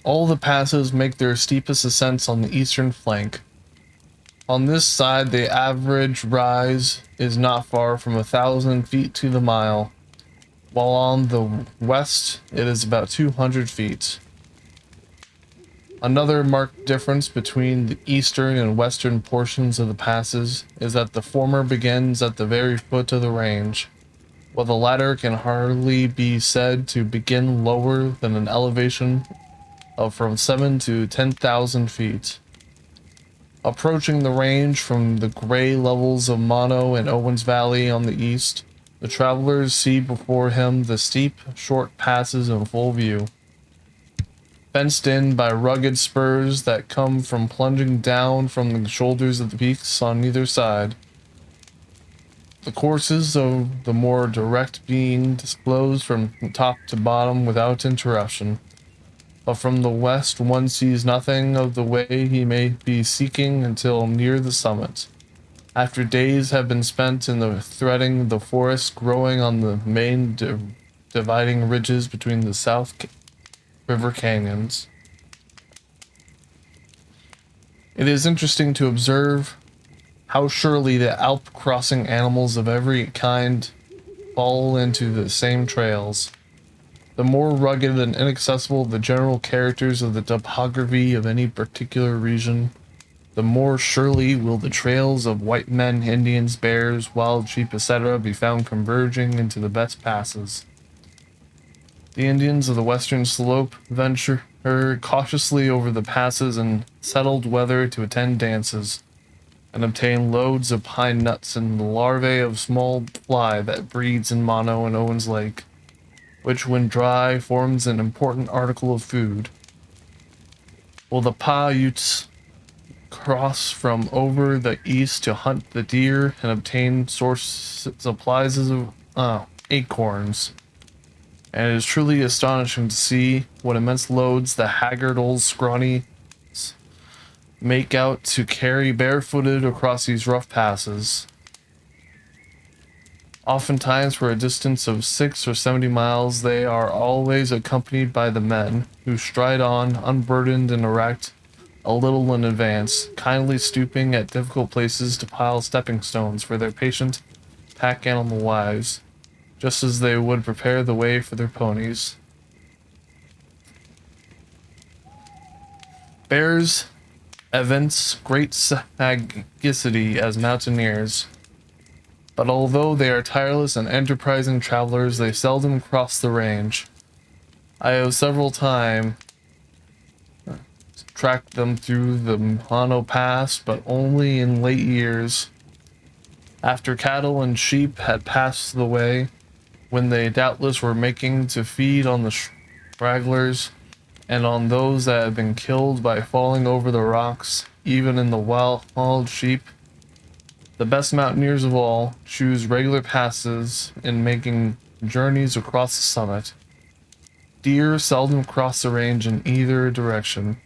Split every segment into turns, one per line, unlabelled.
All the passes make their steepest ascents on the eastern flank. On this side, the average rise is not far from 1,000 feet to the mile, while on the west, it is about 200 feet. Another marked difference between the eastern and western portions of the passes is that the former begins at the very foot of the range, while the latter can hardly be said to begin lower than an elevation of from 7 to 10,000 feet. Approaching the range from the gray levels of Mono and Owens Valley on the east, the travelers see before him the steep, short passes in full view, fenced in by rugged spurs that come from plunging down from the shoulders of the peaks on either side. The courses of the more direct being disclosed from top to bottom without interruption. But from the west one sees nothing of the way he may be seeking until near the summit. After days have been spent in the threading the forest growing on the main dividing ridges between the South River canyons. It is interesting to observe how surely the Alp crossing animals of every kind fall into the same trails. The more rugged and inaccessible the general characters of the topography of any particular region, the more surely will the trails of white men, Indians, bears, wild sheep, etc. be found converging into the best passes. The Indians of the western slope venture cautiously over the passes in settled weather to attend dances, and obtain loads of pine nuts and the larvae of small fly that breeds in Mono and Owens Lake, which when dry forms an important article of food. While the Paiutes cross from over the east to hunt the deer and obtain source supplies of acorns. And it is truly astonishing to see what immense loads the haggard old scrawny make out to carry barefooted across these rough passes. Oftentimes, for a distance of 6 or 70 miles, they are always accompanied by the men, who stride on, unburdened and erect, a little in advance, kindly stooping at difficult places to pile stepping stones for their patient pack animal wives, just as they would prepare the way for their ponies. Bears evince great sagacity as mountaineers. But although they are tireless and enterprising travelers, they seldom cross the range. I have several times tracked them through the Mono Pass, but only in late years, after cattle and sheep had passed the way, when they doubtless were making to feed on the stragglers and on those that had been killed by falling over the rocks, even in the wild sheep. The best mountaineers of all choose regular passes in making journeys across the summit. Deer seldom cross the range in either direction.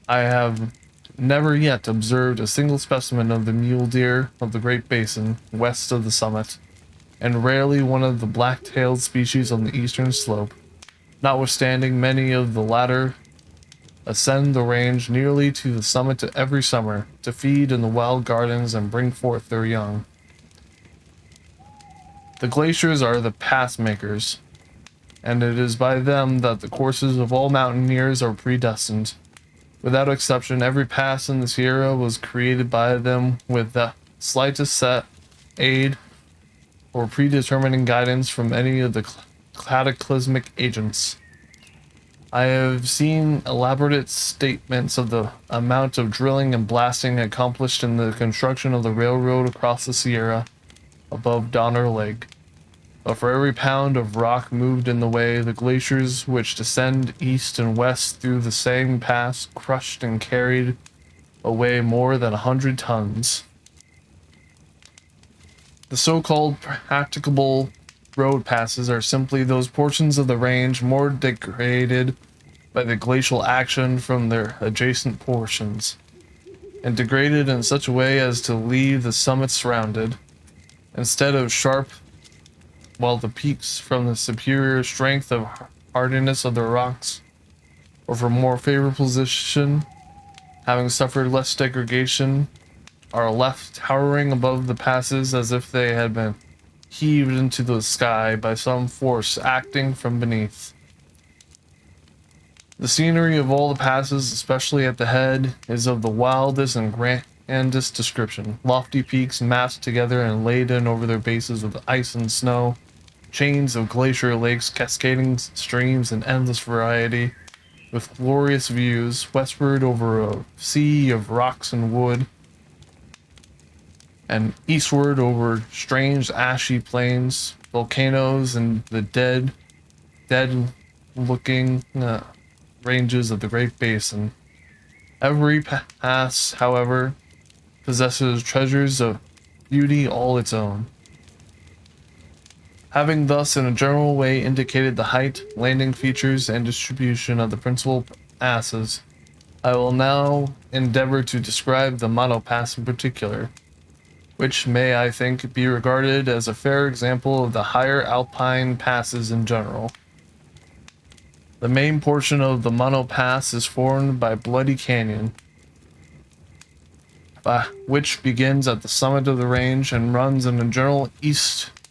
I have never yet observed a single specimen of the mule deer of the Great Basin west of the summit, and rarely one of the black-tailed species on the eastern slope, notwithstanding many of the latter ascend the range nearly to the summit every summer to feed in the wild gardens and bring forth their young. The glaciers are the path makers, and it is by them that the courses of all mountaineers are predestined. Without exception, every pass in the Sierra was created by them with the slightest set aid or predetermining guidance from any of the cataclysmic agents. I have seen elaborate statements of the amount of drilling and blasting accomplished in the construction of the railroad across the Sierra above Donner Lake. But for every pound of rock moved in the way, the glaciers which descend east and west through the same pass crushed and carried away more than 100 tons. The so-called practicable road passes are simply those portions of the range more degraded by the glacial action from their adjacent portions, and degraded in such a way as to leave the summits rounded, instead of sharp, while the peaks, from the superior strength of hardiness of the rocks, or for more favorable position, having suffered less degradation, are left towering above the passes as if they had been heaved into the sky by some force acting from beneath. The scenery of all the passes, especially at the head, is of the wildest and grandest description. Lofty peaks massed together and laden over their bases with ice and snow, chains of glacier lakes, cascading streams in endless variety, with glorious views westward over a sea of rocks and wood, and eastward over strange ashy plains, volcanoes, and the dead-looking ranges of the Great Basin. Every pass, however, possesses treasures of beauty all its own. Having thus in a general way indicated the height, landing features, and distribution of the principal passes, I will now endeavor to describe the Mono Pass in particular, which may, I think, be regarded as a fair example of the higher alpine passes in general. The main portion of the Mono Pass is formed by Bloody Canyon, which begins at the summit of the range and runs in a general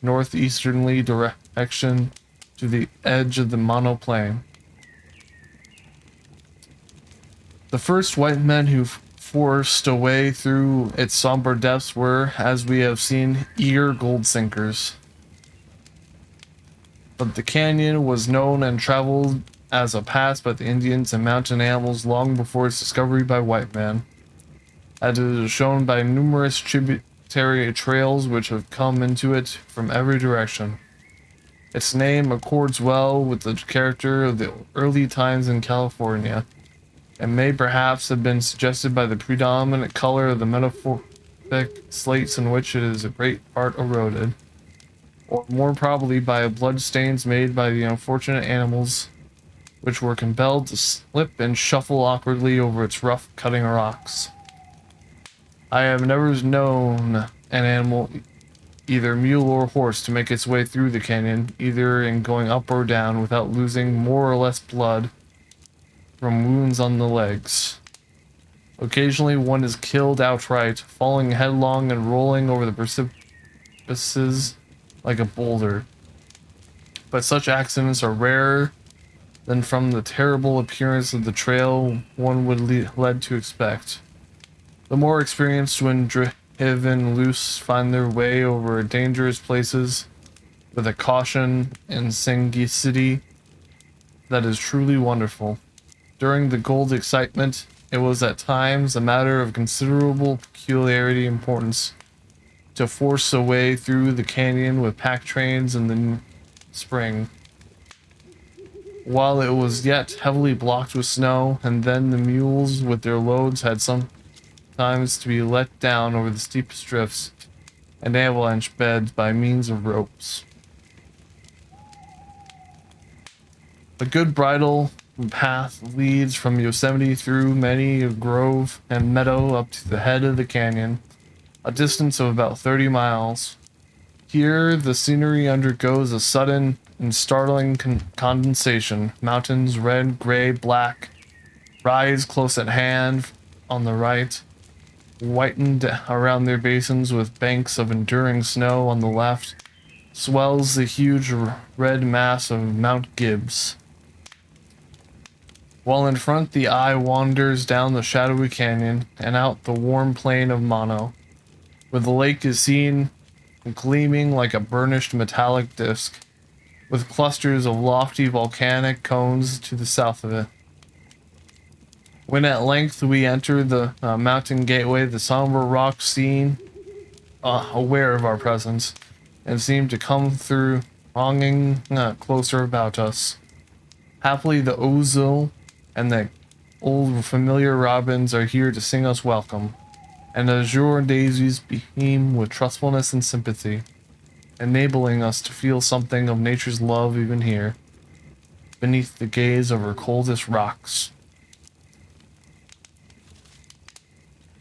northeasterly direction to the edge of the monoplane. The first white men who forced a way through its somber depths were, as we have seen, eager gold sinkers. But the canyon was known and traveled as a pass by the Indians and mountain animals long before its discovery by white men, as it is shown by numerous tributary trails which have come into it from every direction. Its name accords well with the character of the early times in California, and may perhaps have been suggested by the predominant color of the metamorphic slates in which it is a great part eroded, or more probably by blood stains made by the unfortunate animals which were compelled to slip and shuffle awkwardly over its rough cutting rocks. I have never known an animal, either mule or horse, to make its way through the canyon, either in going up or down, without losing more or less blood from wounds on the legs. Occasionally one is killed outright, falling headlong and rolling over the precipices like a boulder. But such accidents are rarer than from the terrible appearance of the trail one would led to expect. The more experienced, when driven loose, find their way over dangerous places with a caution and sagacity that is truly wonderful. During the gold excitement, it was at times a matter of considerable peculiarity importance to force a way through the canyon with pack trains in the spring, while it was yet heavily blocked with snow, and then the mules with their loads had sometimes to be let down over the steepest drifts and avalanche beds by means of ropes. A good bridle path leads from Yosemite through many a grove and meadow up to the head of the canyon, a distance of about 30 miles. Here the scenery undergoes a sudden and startling condensation. Mountains, red, gray, black, rise close at hand on the right, whitened around their basins with banks of enduring snow on the left. Swells the huge red mass of Mount Gibbs, while in front the eye wanders down the shadowy canyon and out the warm plain of Mono, where the lake is seen gleaming like a burnished metallic disc, with clusters of lofty volcanic cones to the south of it. When at length we enter the mountain gateway, the somber rocks seem aware of our presence, and seem to come through thronging closer about us. Happily the ouzel and the old familiar robins are here to sing us welcome, and azure daisies beam with trustfulness and sympathy, enabling us to feel something of nature's love even here, beneath the gaze of her coldest rocks.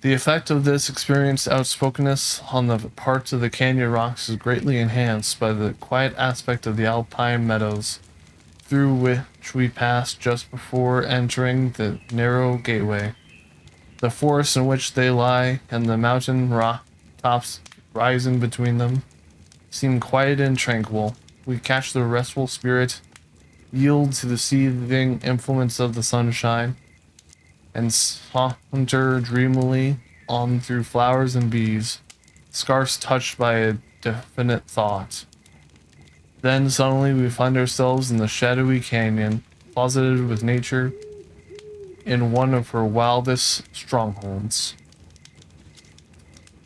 The effect of this experienced outspokenness on the parts of the canyon rocks is greatly enhanced by the quiet aspect of the alpine meadows, through which we passed just before entering the narrow gateway. The forest in which they lie and the mountain rock tops rising between them seem quiet and tranquil. We catch the restful spirit, yield to the seething influence of the sunshine, and saunter dreamily on through flowers and bees, scarce touched by a definite thought. Then suddenly we find ourselves in the shadowy canyon, closeted with nature in one of her wildest strongholds.